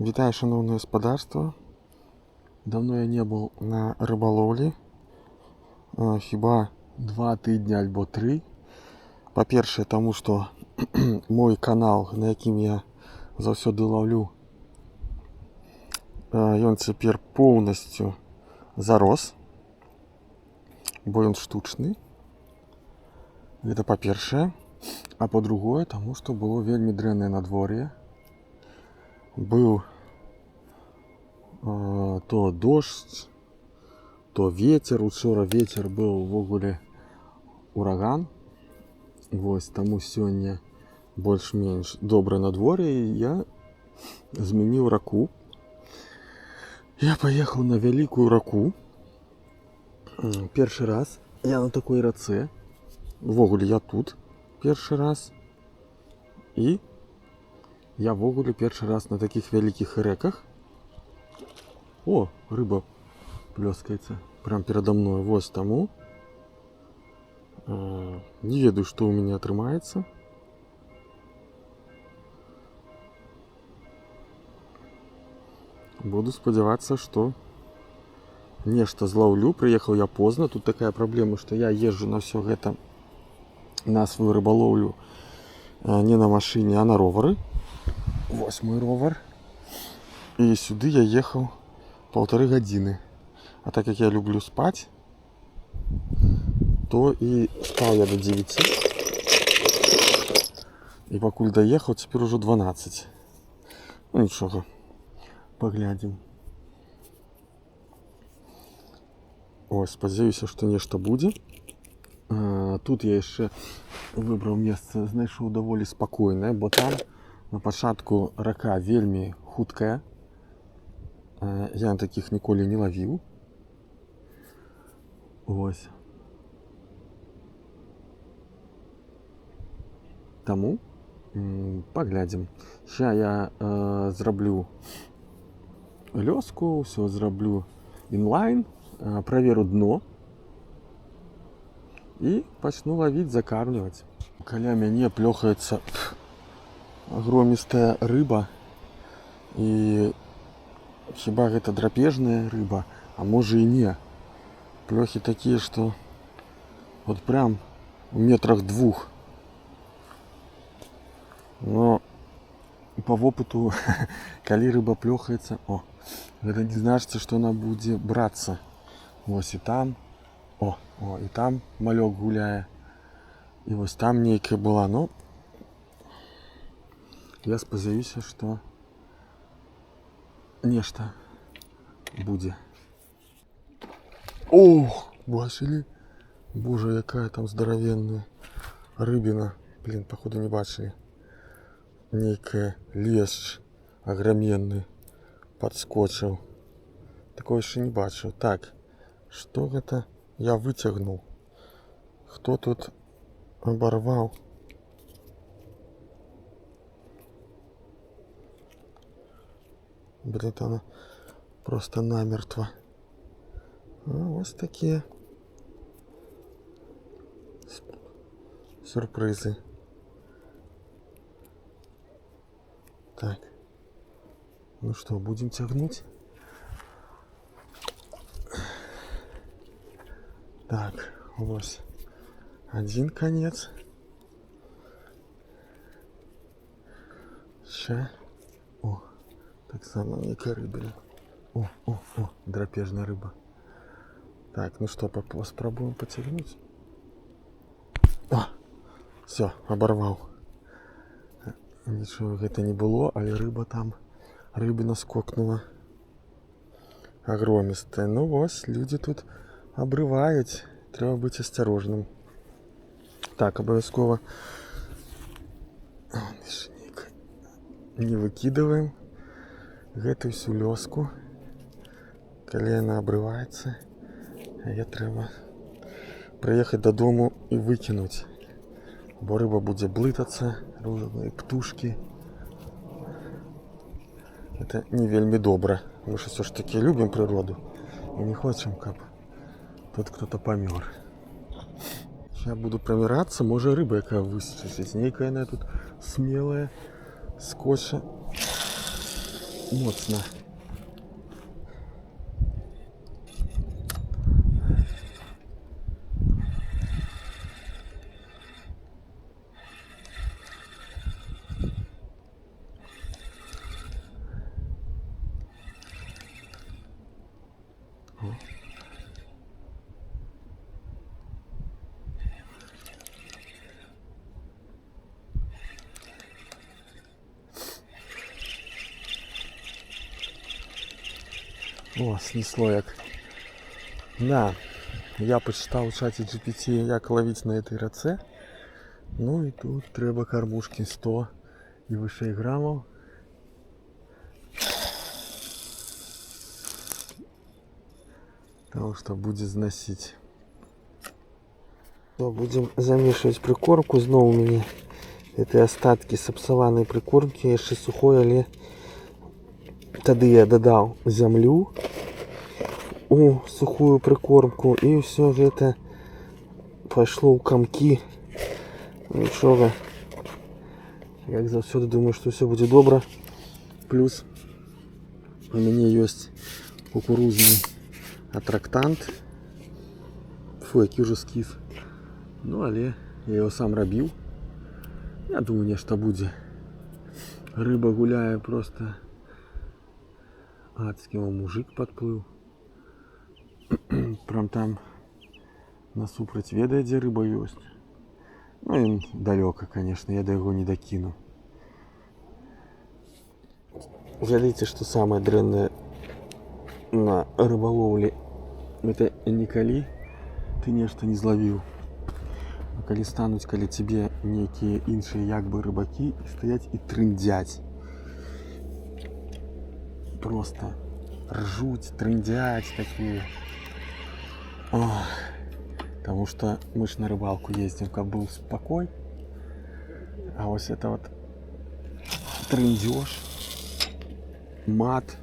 Вітаю, шановне господарство. Давно я не був на риболовлі. Хіба 2 тижні або 3. По-перше, тому що мой канал, на яким я завсёды ловлю, він тепер повністю зарос, бо він штучний. Це по-перше. А по-друге, тому що було вельми дрянне надвор'я. Был то дождь, то ветер. Учора ветер был в огуле ураган. Вось, тому сёння больш-менш добрае надвор'е, і я змяніў раку. Я поехал на вялікую раку. Першы раз я на такой рацэ. В огуле я тут першы раз. І я в огуле першы раз на таких вялікіх рэках. О, рыба плёскаецца прям передо мной. Вось таму. Не ведаю, што ў мяне атрымаецца. Буду спадзявацца, што нешта зловлю. Прыехаў я позна. Тут такая праблема, што я езжу на ўсё гэта, на сваю рыбалоўлю, не на машыне, а на ровары. Вось мой ровар. І сюды я ехаў 1,5 гадзіны. А так як я люблю спаць, то і спаў я до 9. І пакуль даехаў, цяпер ужо 12. Ну нічога, паглядзім. Ось, спадзяюся, што нешта будзе. Тут я яшчэ выбраў месца, знайшоў даволі спакойнае, бо там на пачатку рака вельмі хуткая. Я такіх ніколі не лавіў. Ось. Таму паглядзім. Ща я зраблю лёску, ўсё зраблю інлайн, праверу дно і пачну лавіць, закармліваць. Каля мяне плёхаецца агромістая рыба. І хіба гэта драпежная рыба, а можа і не. Плёхі такія, што от прям у 2 метрах. Но по вопыту, калі рыба плёхаецца, гэта не значыцца, што яна будзе брацца. Вось і там, і там малёк гуляе. І вось там нейкая была, но я спадзяюся, што нешта будзе. Ох, бачылі? Боже, якая там здаравенная рыбіна. Блин, походу не бачылі. Нейкая лешч аграменны падскочыў. Такое яшчэ не бачыў. Так, што гэта я выцягнуў? Хто тут абарваў? Блин, она просто намертво. Ось такие сюрпризы. Так. Ну что, будем тягнуть? Так, вот один конец. Ща. О, так само некая рыбина. О, драпежная рыба. Так, ну что, попробуем потягнуть. Все, оборвал. Ничего это не было, але рыба там, рыбина скокнула. Огромистая. Ну вот, люди тут обрывают. Треба быть осторожным. Так, обовязково не выкидываем гэту всю лёску. Калі яна обрывается, я треба приехать додому и выкинуть. Бо рыба будзе блытацца, розные птушки. Это не вельмі добра. Мы ж все ж таки любим природу и не хочем, каб тут кто-то помер. Сейчас буду промираться, может рыба якая выскочить. Нейкая она тут смелая, скоча. моцна. О, снесло як. Да, я почитав у чаті GPT, як ловить на этой раце. Ну і тут треба кормушки 100 і вище грамів. Потому что будет зносить. Будем замешивать прикормку. Снова у меня это остатки сапсаванной прикормки. Еще сухой, але тогда я додал землю у сухую прикормку. И все это пошло у комки. Ничего. Как завсёды думаю, что все будет добро. Плюс у меня есть кукурузный атрактант. Фу, який уже скіф. Ну, але я його сам робив. Я думаю, нечто буде. Риба гуляє просто. Адський мужик подплив. Прям там насупроть ведає, де риба есть. Ну, він далеко, конечно, я до його не докину. Жалейте, что самое дрянное на рыболовле это не коли ты нечто не зловил, а коли стануть, коли тебе некие іншие як бы рыбаки стоять и трындять. Просто ржуть, трындять такие. Ох. Потому что мы ж на рыбалку ездим, как был спокой. А вот это вот трындеж, мат,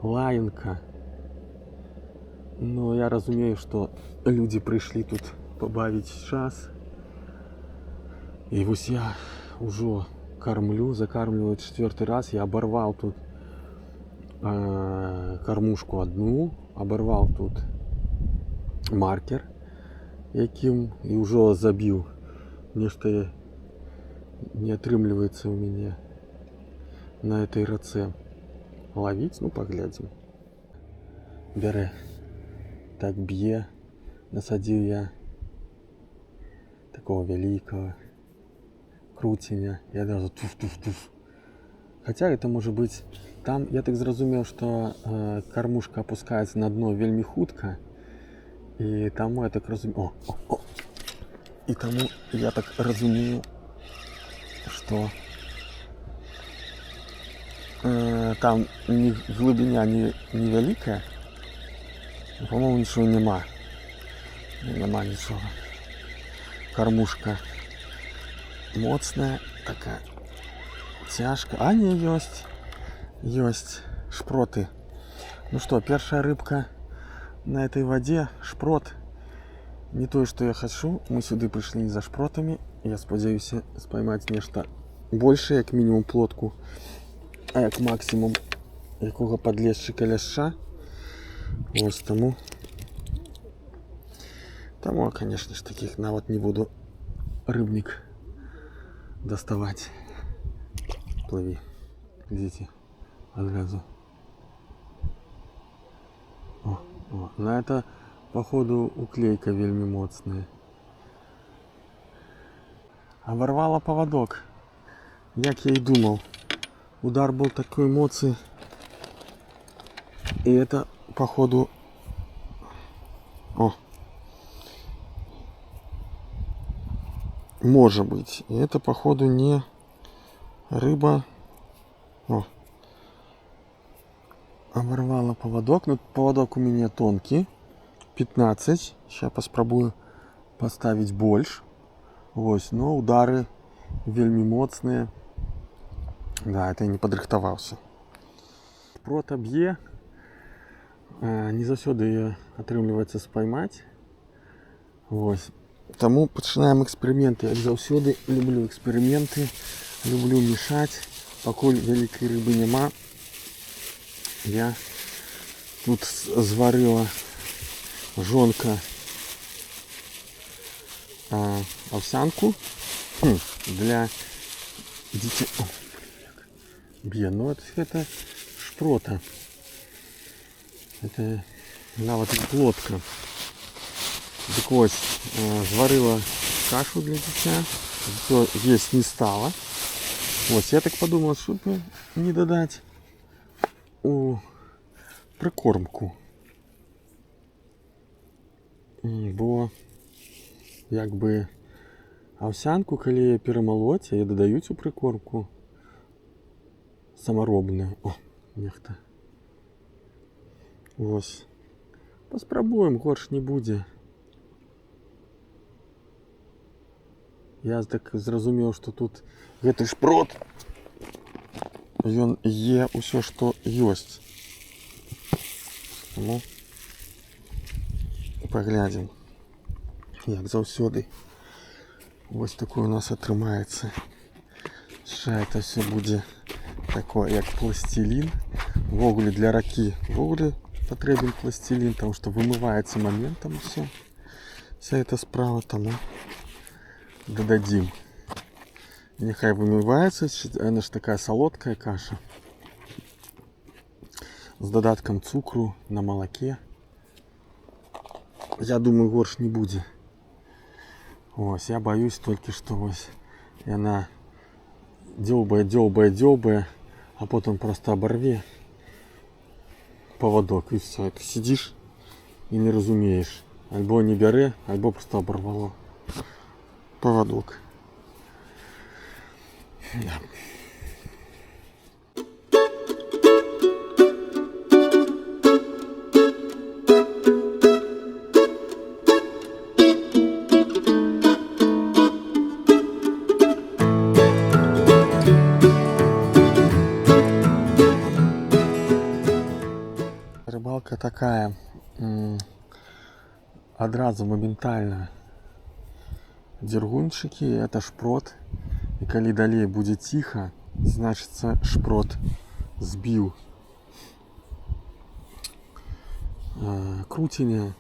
лаянка. Но я разумею, что люди пришли тут побавить час. И вот я уже кормлю, закармливаю 4-й раз. Я оборвал тут кормушку одну, оборвал тут маркер, яким и уже забил. Нечто не отрымливается у меня на этой раце. Ловить, ну поглядим. Бере. Так б'є. Насадив я такого великого крутеня. Я даже туф-туф-туф. Хотя это может быть там, я так зрозумів, что кормушка опускается на дно вельми хутко. И тому я так разумею. И тому я так разумею, что там глибина невелика. По-моему, ничего нема. Нема ничего. Кормушка моцная, такая тяжка. А не, есть шпроты. Ну что, первая рыбка на этой воде, шпрот. Не то, что я хочу. Мы сюда пришли не за шпротами. Я сподіваюся споймать нечто больше, як минимум плотку, а як максимум якого подлещика ляща. Ось тому, конечно ж, таких навод не буду рыбник доставать. Плыви. Видите, одразу. О. На это, походу, уклейка вельми моцная. Оборвала поводок. Як я и думал. Удар был такой моцный. И это, походу... Может быть. И это, походу, не рыба. Оборвала поводок. Но поводок у меня тонкий. 15. Сейчас попробую поставить больше. Вот. Но удары вельми моцные. Да, это я не подрыхтовался. Прота б'є. Не заўсёды її атрымліваецца споймать. Ось. Тому починаем эксперименты. Як заўсёды люблю эксперименты. Люблю мешать. Покуль великой рыбы нема, Я тут зварила жонка овсянку для детей. Блин, ну это шпрота. Это нават плотка. Так вот, зварила кашу для дитя. Зато есть не стало. Вот, я так подумал, чтобы не додать у прикормку. Бо якби овсянку, коли перемолоть, я додаю цю прикормку саморобную. О, нехта. Ось. Паспрабуем, горш не будзе. Я так зразумеў, што тут гэты шпрот, ён е ўсё, што ёсць. Ну, паглядзім, як заўсёды. Вось такое у нас атрымаецца. Сейчас это все будзе такое, як пластилин. Ввогуле для ракі ввогуле патрэбен пластилин, потому что вымываецца моментом все. Вся эта справа тому додадим. Нехай вымываецца, она ж такая солодкая каша с додатком цукру на молоке. Я думаю, горш не будзе. Ось, я боюсь только, что ось яна дзёбае, а потом просто оборве поводок, и все. Ты сидишь и не разумеешь. Альбо не бярэ, альбо просто оборвало поводок. Да. Рыбалка такая, одразу моментально дергунчики, это шпрот, и коли далее будет тихо, значится шпрот сбил крутиня,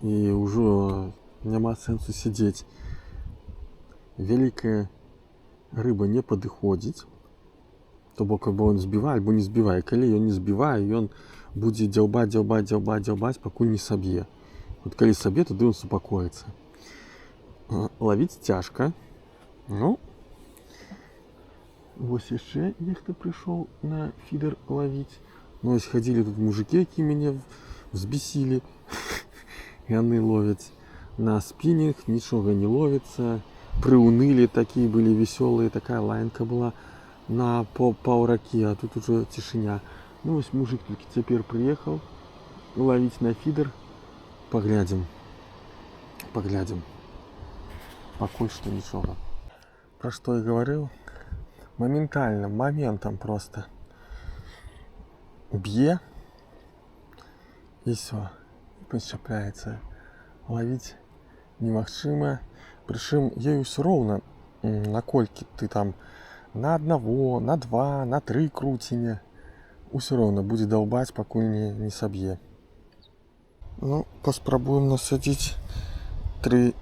и уже няма сенсу сидеть. Великая рыба не подыходит, то бок або он збівае, альбо не збівае. Калі ён не збівае, ён будзе дзяўбаць, пакуль не саб'е. Вот калі саб'е, тады ён супакоіцца. Ловіць цяжка. Ну, вось яшчэ нехта прыйшоў на фідер ловіць. Ну, ось хадзілі тут мужики, які мяне взбесілі. Яны ловяць на спінінг, нічога не ловіцца. Прыунылі, такія былі весёлыя, такая лаянка была на паўракі, а тут уже цішыня. Ну, вось мужик толькі цяпер прыехаў ловіць на фідер. Паглядзім. Пакуль што нічога. Пра што я гаварыў? Моментально, моментом просто б'е і всё, падчапляецца. Ловіць немагчыма. Прычым ёй усё роўна, наколькі ты там на аднаго, на два, на тры круціня. Усё роўна будзе даўбаць, пакуль не саб'е. Ну, паспрабуем насадзіць 3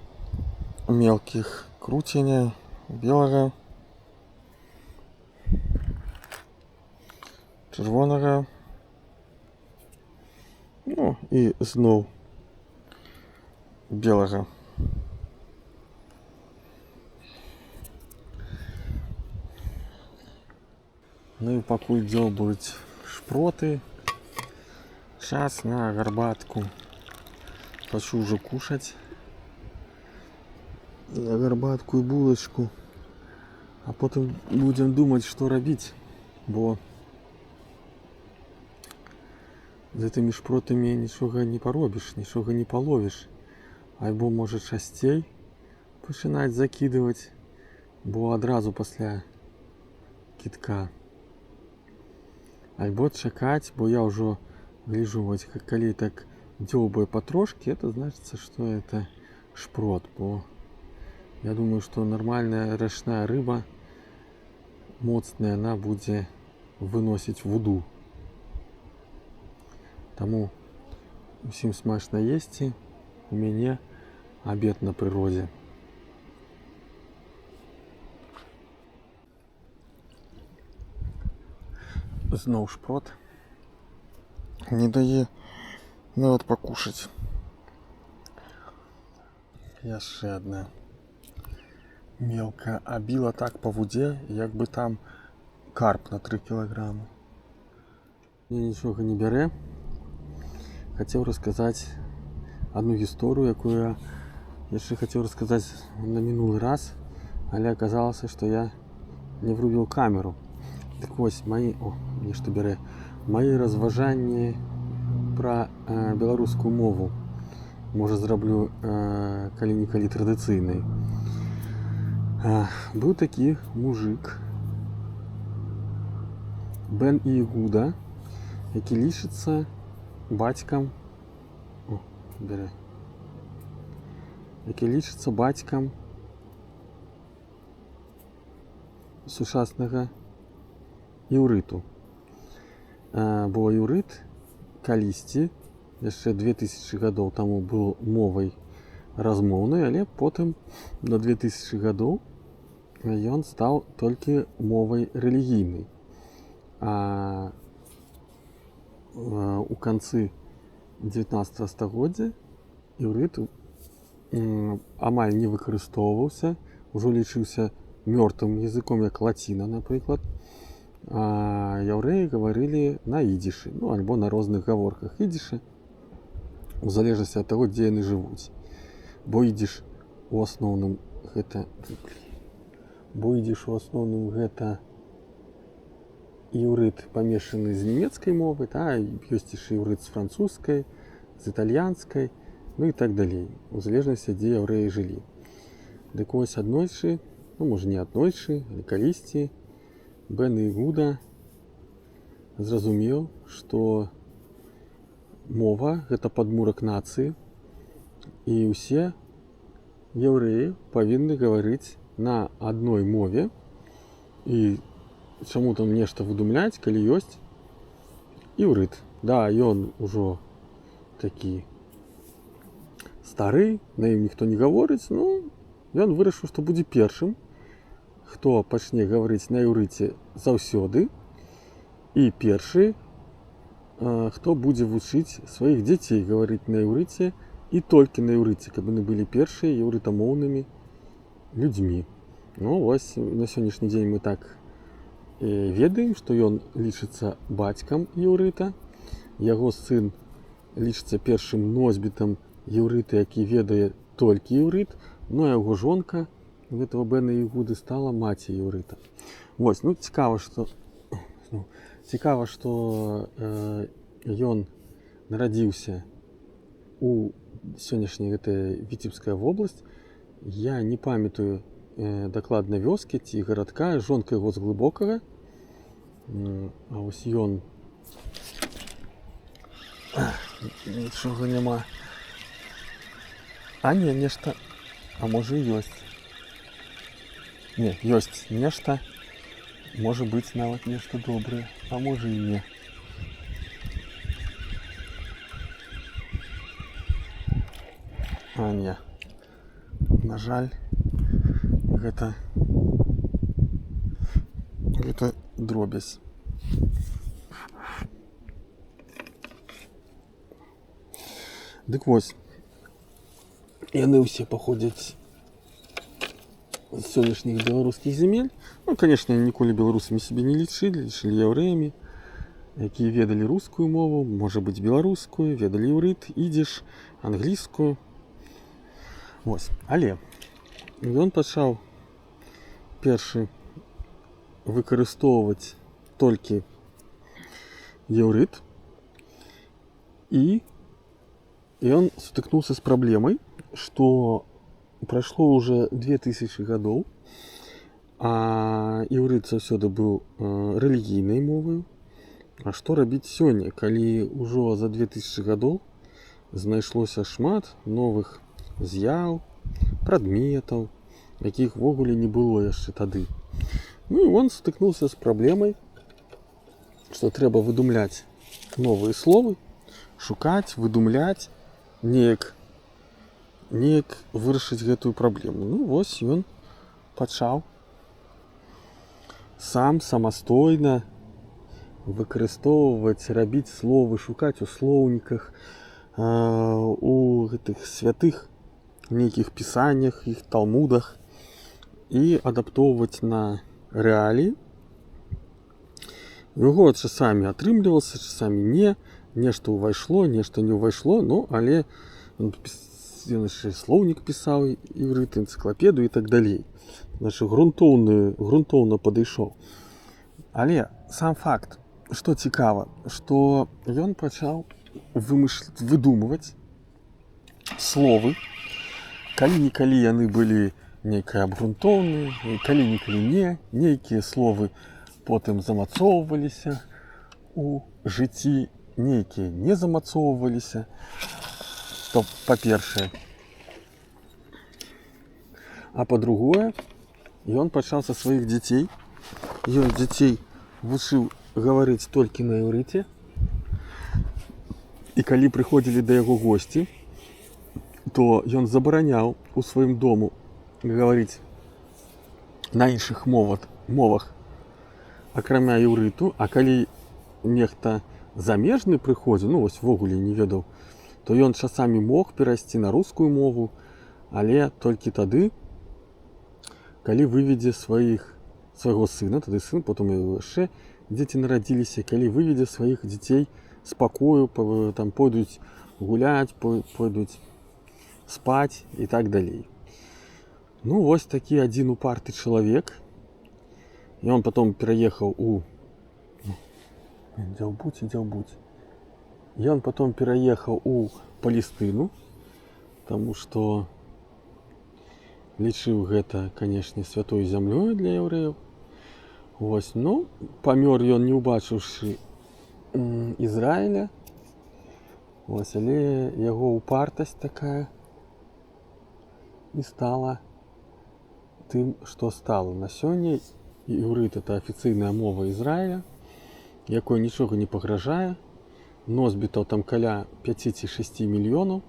мелкіх круціня белага, чырвонага, ну і зноў белага. Ну і пакуль дзёбаюць шпроты, час на гарбатку. Хочу уже кушать. На гарбатку и булочку. А потом будем думать, что робить. Бо з этими шпротами нічога не поробишь, нічога не половишь. Альбо может часцей пачынаць закидывать, бо адразу пасля кітка. Альбо чакаць, бо я ўжо гляжу, вось калі так дзёбае патрошки, это значится, что это шпрот. Бо я думаю, что нормальная рачная рыба моцная, она будзе выносить вуду. Таму усім смачна есці, у мяне абед на прыродзе. Зноў шпрот. Не дае нават пакушаць. Яшчэ адна. Мелка абіла так па вудзе, як бы там карп на 3 кілаграмы. Мне нічога не бярэ. Хацеў расказаць одну гісторыю, якую я яшчэ хацеў расказаць на мінулы раз, але аказалася, што я не врубіў камеру. Так вось, нешта бярэ. Мои разважанні пра беларускую мову. Можа, зраблю калі-нікалі традыцыйнай. Быў такі мужик Бен Ігуда, які лічыцца бацькам сучаснага іўрыту. Бо іўрыт калісьці, яшчэ 2000 гадоў таму быў мовай размоўнай, але потым на 2000 гадоў ён стаў толькі мовай рэлігійнай. А у канцы 19 стагоддзя іўрыт амаль не выкарыстоўваўся, ужо лічыўся мёртвым языком, як лаціна, напрыклад. А яўрэі гаварылі на ідзішы, альбо на розных гаворках ідзішы, у залежнасці ад таго, дзе яны жывуць. Бо ідзіш у асноўным гэта іўрыт памешаны з нямецкай мовы, ёсць яшчэ іўрыт з французскай, з італьянскай, і так далей, у залежнасці, дзе яўрэі жылі. Дык вось аднойчы, можа не аднойчы, але калісьці, Бен Ігуда зразумеў, што мова – гэта падмурак нацыі, і ўсе яўрэі павінны гаварыць на адной мове, і чаму там нешта выдумляць, калі ёсць іўрыт. Ён ужо такі стары, на ім ніхто не гаворыць, ён вырашыў, што будзе першым, хто пачне гаварыць на іўрыце заўсёды, і першы, хто будзе вучыць сваіх дзяцей гаварыць на іўрыце і толькі на іўрыце, каб яны былі першыя іўрытамоўнымі людзьмі. Вось на сённяшні дзень мы так ведаем, што ён лічыцца бацькам іўрыта, яго сын лічыцца першым носьбітам іўрыта, які ведае толькі іўрыт, а яго жонка гэтага Бена Ігуды стала маці іўрыта. Вось, цікава, што ён нарадзіўся у сённяшняй гэтай Віцебская вобласць. Я не памятаю дакладна вёскі ці гарадка, жонка яго з Глыбокага. А вось ён... Нічога няма. Нешта... можа і ёсць. Ёсць нешта. Можа быць нават нешта добрае, а можа і не. На жаль, гэта дробязь. Дык вось, яны ўсе паходзяць з сённяшніх беларускіх земель. Канешне, ніколі беларусамі сябе не лічылі яўрэямі, якія ведалі рускую мову, можа быць беларускую, ведалі іўрыт, ідзіш, англійскую. Але ён пачаў першы выкарыстоўваць толькі іўрыт, і ён сутыкнуўся з праблемай, што прайшло ўжо 2000 гадоў, а іўрыт заўсёды быў рэлігійнай моваю. А што рабіць сёння, калі ўжо за 2000 гадоў знайшлося шмат новых з'яў, прадметаў, якіх ввогуле не было яшчэ тады. І ён сутыкнуўся з праблемай, што трэба выдумляць новыя словы, шукаць, выдумляць, неяк вырашыць гэтую праблему. Ну вось ён пачаў сам самастойна выкарыстоўваць, рабіць словы, шукаць у слоўніках, у гэтых святых нейкіх пісаннях, іх талмудах і адаптоўваць на рэаліі. Яго часамі атрымлівалася, часамі не, нешта ўвайшло, нешта не ўвайшло, ну але ён яшчэ слоўнік пісаў, іврыт, энцыклапедыю і так далей. Значит, грунтоўна падышоў. Але сам факт, што цікава, што ён пачаў выдумваць словы, калі-нікалі яны былі нейкія абгрунтоўныя, калі-нікалі не, нейкія словы потым замацоўваліся у жыцці, нейкія не замацоўваліся. То па-першае. А па-другое, ён пачаў са сваіх дзяцей. Ён дзяцей вучыў гаварыць толькі на іўрыце. І калі прыходзілі да яго госці, то ён забараняў у сваім дому гаварыць на іншых мовах, акрамя іўрыту. А калі нехта замежны прыходзіў, ну вось ввогуле не ведаў, то ён часамі мог перайсці на рускую мову, але толькі тады, калі выведзе свайго сына, тады сын, потым яшчэ дзеці нарадзіліся, калі выведзе сваіх дзяцей з пакою, там пойдуць гуляць, пойдуць спаць і так далей. Ну вось такі адзін упарты чалавек. Ён потом пераехаў у Ён потом пераехаў у Палестыну, таму што лічыў гэта, канешне, святой зямлёй для яўрэяў. Вось, ну, памёр ён, не ўбачыўшы Ізраіля. Вось, але яго упартасць такая і стала тым, што стала. На сёння іўрыт — это афіцыйная мова Ізраіля, якой нічога не пагражае. Носьбітаў там каля 5 ці 6 мільёнаў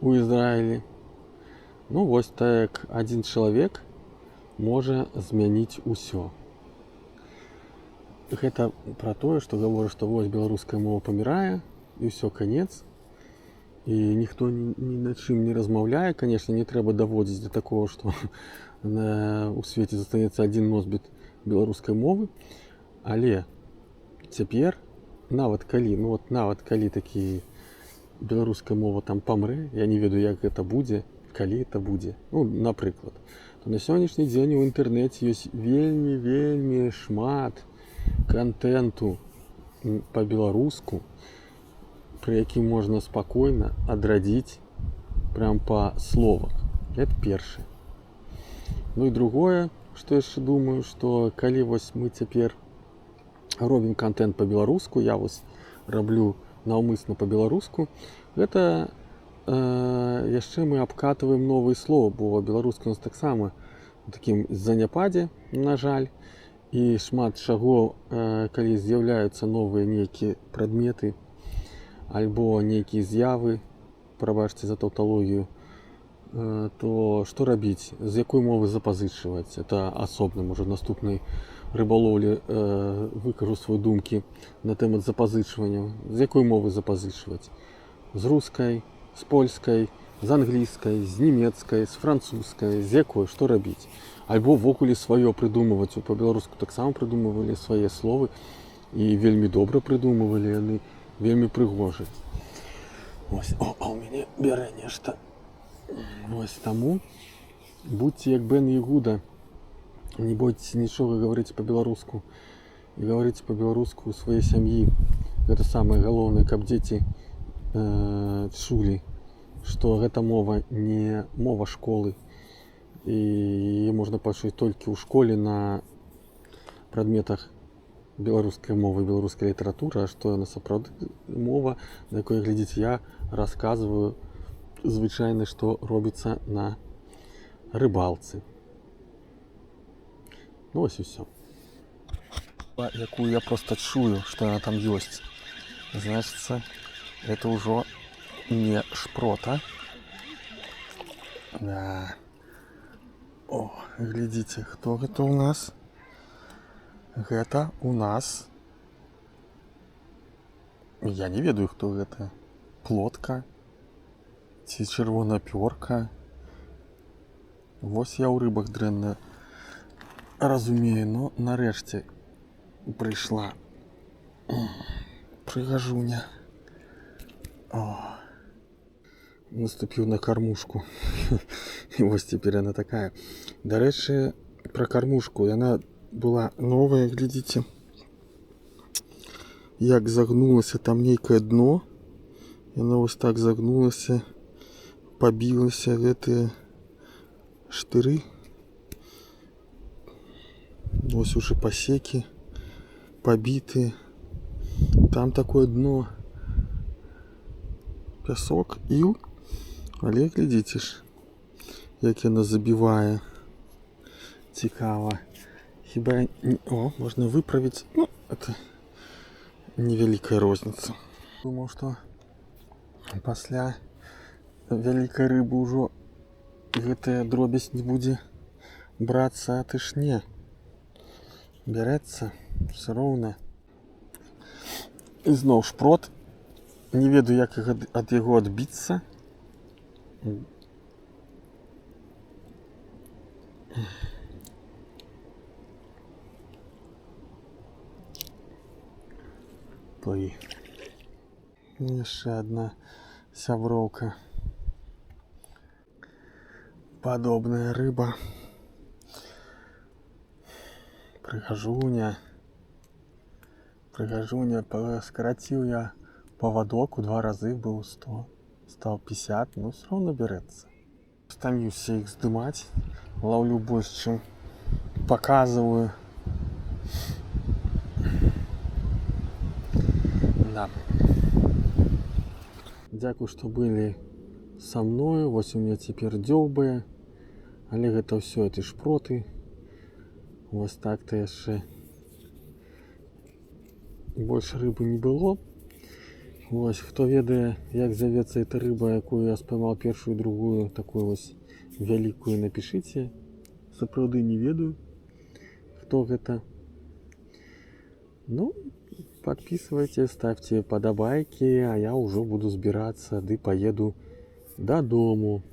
у Ізраілі. Ну вось так адзін чалавек можа змяніць усё. Гэта пра тое, што гаворыць, што вось беларуская мова памірае і ўсё, канец. І ніхто ні на чым не размаўляе. Канешне, не трэба даводзіць да такого, што у свеце застанецца адзін носьбіт беларускай мовы. Але цяпер, нават калі такі беларуская мова там памрэ, я не ведаю, як гэта будзе, калі это будзе. Ну, напрыклад, то на сённяшні дзень у інтэрнэце ёсць вельмі шмат кантэнту па-беларуску, пры якім можна спакойна адрадзіць прям па словах. Это першае. Ну і другое, што яшчэ думаю, што калі вось мы цяпер робім контент по-беларуску, я вось раблю наўмысна по-беларуску, гэта яшчэ мы абкатываем новыя словы, бо беларуска у нас таксама у такім заняпадзе, на жаль, і шмат чаго, калі з'яўляюцца новыя нейкія прадметы альбо нейкія з'явы, прабачце за таўталогію, то што рабіць, з якой мовы запазычваць? Это асобна, можа, наступнай рыбалоўлі выкажу свае думкі на тэмат запазычвання. З якой мовы запазычваць? З рускай, з польскай, з англійскай, з нямецкай, з французскай, з якой, што рабіць? Альбо ввогуле сваё прыдумваць. Па-беларуску таксама прыдумвалі свае словы і вельмі добра прыдумвалі яны, вельмі прыгожыя. Вось, а ў мяне бярэ нешта. Вось таму будьце як Бен Ягуда, не бойцеся нічога гаварыць па-беларуску і гаварыць па-беларуску ў сваёй сям'і. Гэта самае галоўнае, каб дзеці чулі, што гэта мова не мова школы, і яе можна пачуць толькі ў школе на прадметах беларускай мовы, беларускай літаратуры, а што яна сапраўды мова, на якой, глядзіце, я расказваю звычайна, што робіцца на рыбалцы. Ну вось і ўсё. Якую я проста чую, што яна там ёсць. Значится, это уже не шпрота. Да. О, глядите, кто это у нас? Это у нас... Я не ведаю, кто это. Плотка. Ці чырвонапёрка. Вось я ў рыбах дрэнна разумею, но нарэшце прыйшла прыгажуня. О, наступіў на кормушку. І вось цяпер яна такая. Дарэчы, пра кормушку. Яна была новая, глядзіце. Як загнулася там нейкае дно. Яна вось так загнулася, пабілася гэтыя штыры. Вось уже пасекі пабіты. Там такое дно. Пясок, іл. Але глядзіце ж, як яна забівае. Цікава. Хіба... О, можна выправіць. Ну, это невялікая розніца. Думаў, што пасля вялікай рыбы ўжо гэтая дробязь не будзе брацца, а ты ж не. Бярэцца все роўна. І зноў шпрот. Не ведаю, як ад яго адбіцца. Плыві. Яшчэ адна сяброўка. Падобная рыба. Прыгажуня. Прыгажуня. Скараціў я павадок у 2 разы, быў 100. Стаў 50. Ну, все равно бярэцца. Стаміўся іх здымаць. Лаўлю больш, чым паказваю. Да. Дзякуй, што былі са мною. Вось у мяне цяпер дзёўбае. Але гэта ўсё эти шпроты. Вось так-то яшчэ больш рыбы не было. Вось, хто ведае, як завецца эта рыба, якую я споймал першую і другую, такую вось вялікую, напішыце. Сапраўды не ведаю, хто гэта. Ну, подписывайте, ставьте подобайки, а я уже буду збирацца ды поеду додому.